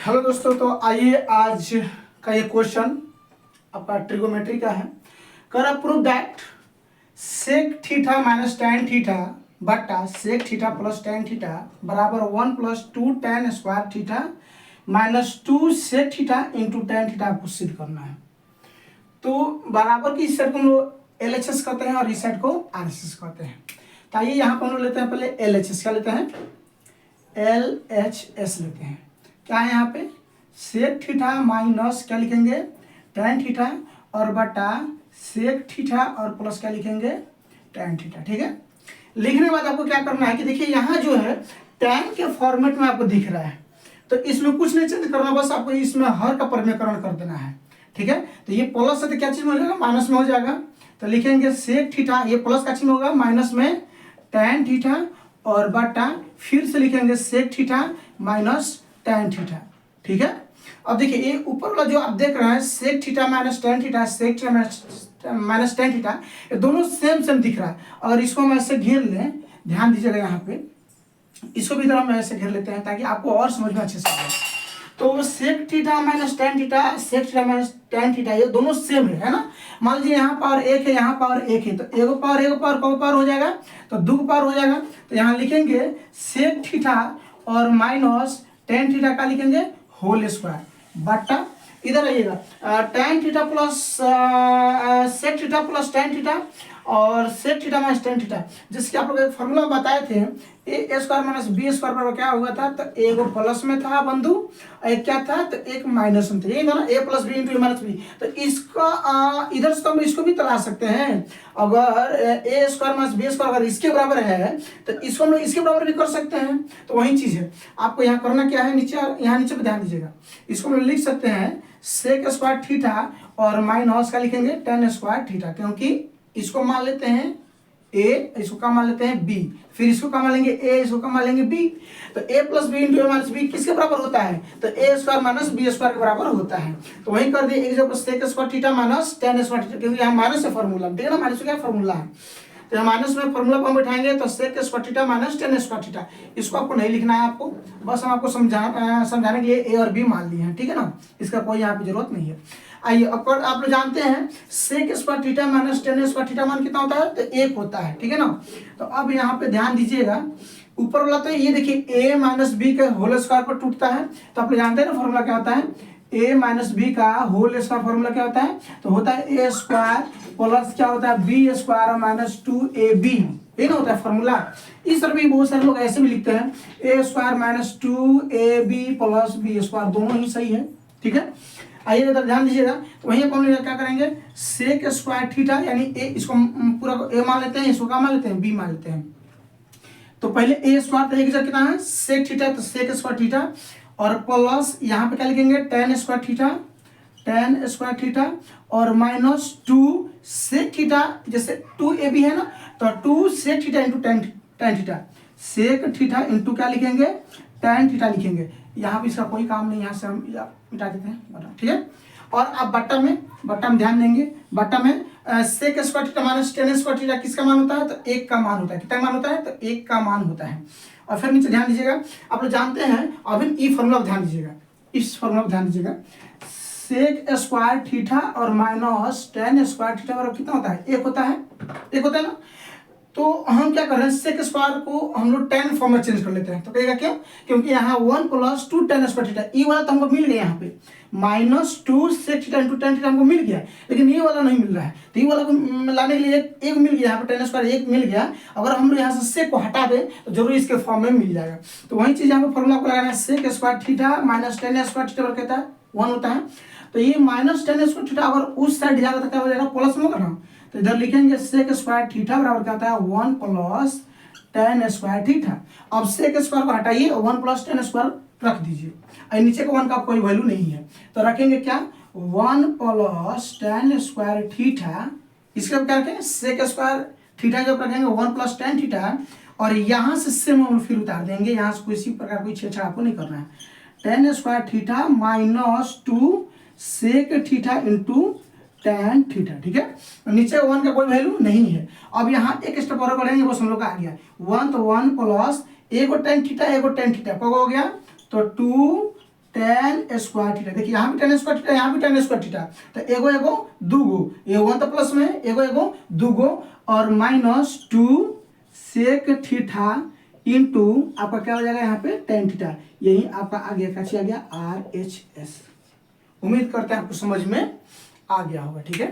Hello दोस्तों, तो आइए आज का ये क्वेश्चन आपका ट्रिगोमेट्री का है। कर prove that sec theta minus tan theta बट्टा sec theta plus tan theta बराबर 1 + 2 tan square theta minus 2 sec theta into tan theta आपको सिद्ध करना है। तो बराबर की इस साइड को हम लोग LHS कहते हैं और इस साइड को RHS कहते हैं। तो आइए यहाँ पर हम लोग लेते हैं पहले LHS। क्या लेते हैं? LHS लेते हैं। क्या है यहाँ पे? सेक थीटा माइनस क्या लिखेंगे? टेन थीटा और बटा सेक थीटा और प्लस क्या लिखेंगे? Ten theta. ठीक है, लिखने के बाद आपको क्या करना है कि देखिए यहाँ जो है टेन के फॉर्मेट में आपको दिख रहा है, तो इसमें कुछ नहीं चेंज करना, बस आपको इसमें हर का परिमेयकरण कर देना है। ठीक है, तो ये प्लस है तो क्या चीज में हो जाएगा? माइनस में हो जाएगा। तो लिखेंगे सेक थीटा, ये प्लस का चिन्ह होगा, माइनस में टेन थीटा और बटा फिर से लिखेंगे sec theta minus tan theta. ठीक है, अब देखिए ये ऊपर वाला जो आप देख रहे हैं sec theta minus tan theta, sec theta minus tan theta, ये दोनों सेम दिख रहा है। अगर इसको हम ऐसे घेर लें, ध्यान दीजिएगा यहाँ पे, इसको भी इधर हम ऐसे घेर लेते हैं ताकि आपको और समझ में अच्छे से आए। तो sec theta minus tan theta, sec theta minus tan theta, ये दोनों सेम है ना। मान लीजिए यहाँ पावर एक है, यहाँ पावर एक है, तो एगो पावर को पावर हो जाएगा, तो दो पावर हो जाएगा। तो यहाँ लिखेंगे सेक थीटा और माइनस टेन थीटा का लिखेंगे होल स्क्वायर बटा इधर आइएगा tan theta plus sec theta plus tan theta और sec theta minus tan theta, जिसके आप लोग एक फॉर्मूला बताए थे, A square minus B square बराबर क्या हुआ था? तो एक प्लस में था बंधु, एक क्या था? तो एक माइनस में था। यही था ना, ए प्लस बी इंटू ए माइनस बी। तो इसका इधर से तो हम इसको भी तलाश सकते हैं। अगर ए स्क्वायर माइनस बी स्क्वायर अगर इसके बराबर है तो इसको हम लोग इसके बराबर भी कर सकते हैं। तो वही चीज है, आपको यहाँ करना क्या है, नीचे यहाँ नीचे पे ध्यान दीजिएगा। इसको हम लोग लिख सकते हैं सेक स्क्वायर थीटा और माइनस का लिखेंगे टेन स्क्वायर थीटा, क्योंकि इसको मान लेते हैं ए, इसको क्या मान लेते हैं बी, फिर इसको क्या मान लेंगे ए, इसको क्या मान लेंगे बी। तो ए प्लस बी इंटू ए माइनस बी किसके बराबर होता है? तो ए स्क्वायर माइनस बी स्क्वायर के बराबर होता है। तो वही कर दिए, एक जगह sec square theta minus tan square theta, क्योंकि यहाँ माइनस है फॉर्मूला, ठीक है ना, माइनस क्या फॉर्मूला है। तो माइनस में फॉर्मूला को हम बैठाएंगे तो sec square theta minus tan square theta. इसको आपको नहीं लिखना है, आपको बस हम आपको समझाने के लिए ए और बी मान लिए हैं। ठीक है ना, इसका कोई यहाँ पे जरूरत नहीं है। आइए, अब आप लोग जानते हैं sec square theta minus tan square theta मान कितना होता है? तो एक होता है। ठीक है ना, तो अब यहाँ पे ध्यान दीजिएगा, ऊपर वाला तो ये देखिए ए माइनस बी के होल स्क्वायर पर टूटता है। तो आप लोग जानते हैं ना फॉर्मूला क्या होता है? ए माइनस बी का होल स्क्वायर फॉर्मूला क्या होता है? तो होता है ए स्क्वायर प्लस क्या होता है? B square minus two A B, ये ना होता है फॉर्मूला। इस तरह भी बहुत सारे लोग ऐसे भी लिखते हैं, A square minus two A B plus B square, दोनों ही सही है। ठीक है, आइए इधर ध्यान दीजिएगा। तो वहीं पर हम लोग क्या करेंगे, सेक स्क्वायर थीटा यानी ए, इसको पूरा ए मान लेते हैं, इसको क्या मान लेते हैं? बी मान लेते हैं। तो पहले ए स्क्वायर तो एक जगह कितना है? सेक थीटा, तो सेक स्क्वायर थीटा और प्लस यहाँ पे क्या लिखेंगे? Tan square theta, tan square theta और माइनस टू सेक थीटा, जैसे टू ए बी है ना, तो two sec theta into tan theta, sec theta into क्या लिखेंगे? टेन थीटा लिखेंगे। यहाँ पे इसका कोई काम नहीं, यहाँ से हम मिटा देते हैं। ठीक है, और अब बट्टा में ध्यान देंगे, बट्टा में sec square theta minus tan square theta किसका मान होता है? तो एक का मान होता है। कितना मान होता है? तो एक का मान होता है। और फिर नीचे ध्यान दीजिएगा, आप लोग जानते हैं, अभी ई फॉर्मूला ध्यान दीजिएगा, इस फॉर्मूला पर ध्यान दीजिएगा, सेक स्क्वायर थीटा और माइनस टेन स्क्वायर थीटा बराबर कितना होता है? एक होता है, एक होता है ना। तो हम क्या कर रहे हैं, सेक स्क्वायर को हम लोग टेन फॉर्म में चेंज कर लेते हैं। तो कहेगा क्यों? क्योंकि यहाँ 1 + 2 tan स्क्वायर थीटा, ई वाला तो हमको मिल गया, यहाँ पे minus two sec theta into tan theta हमको मिल गया, लेकिन ये वाला नहीं मिल रहा है। तो ये वाला को लाने के लिए एक मिल गया, यहाँ पे टेन स्क्वायर एक मिल गया। अगर हम लोग यहाँ से सेक को हटा दें तो जरूर इसके फॉर्म में मिल जाएगा। तो वही चीज यहाँ पे फॉर्मूला को लगाना है, sec square theta minus tan square theta कहता है 1 होता है। तो ये माइनस टेन स्क्वायर थीटा अगर उस साइड जाएगा तो क्या हो जाएगा? प्लस में होगा ना। तो इधर लिखेंगे सेक स्क्वायर थीटा बराबर क्या होता है? 1 + टेन स्क्वायर थीटा। अब सेक स्क्वायर को हटाइए, 1 + टेन स्क्वायर रख दीजिए, और नीचे का 1 का कोई वैल्यू नहीं है, तो रखेंगे क्या? 1 + टेन स्क्वायर थीटा। इसके क्या रखेंगे? सेक स्क्वायर थीटा जब रखेंगे 1 + टेन थीटा, और यहाँ से सेम हम फिर उतार देंगे, यहाँ से किसी प्रकार कोई छेड़छाड़ आपको नहीं करना है। Tan square theta minus two sec theta into tan theta. ठीक है, नीचे 1 का कोई वैल्यू नहीं है। अब यहाँ एक स्टेप और बढ़ेंगे, बस हम लोग का आ गया 1, तो 1 प्लस एगो टेन थीटा एगो टेन थीटा, क्या हो गया? तो 2 tan स्क्वायर थीटा। देखिए यहाँ भी tan स्क्वायर थीटा, यहाँ भी tan स्क्वायर थीटा, तो एगो एगो दूगो, एगो तो प्लस में एगो एगो दूगो, और -2 सेक थीटा इंटू आपका क्या हो जाएगा यहाँ पे tan थीटा। यही आपका आ गया, कैसे आ गया RHS। उम्मीद करते हैं आपको समझ में आ गया होगा, ठीक है।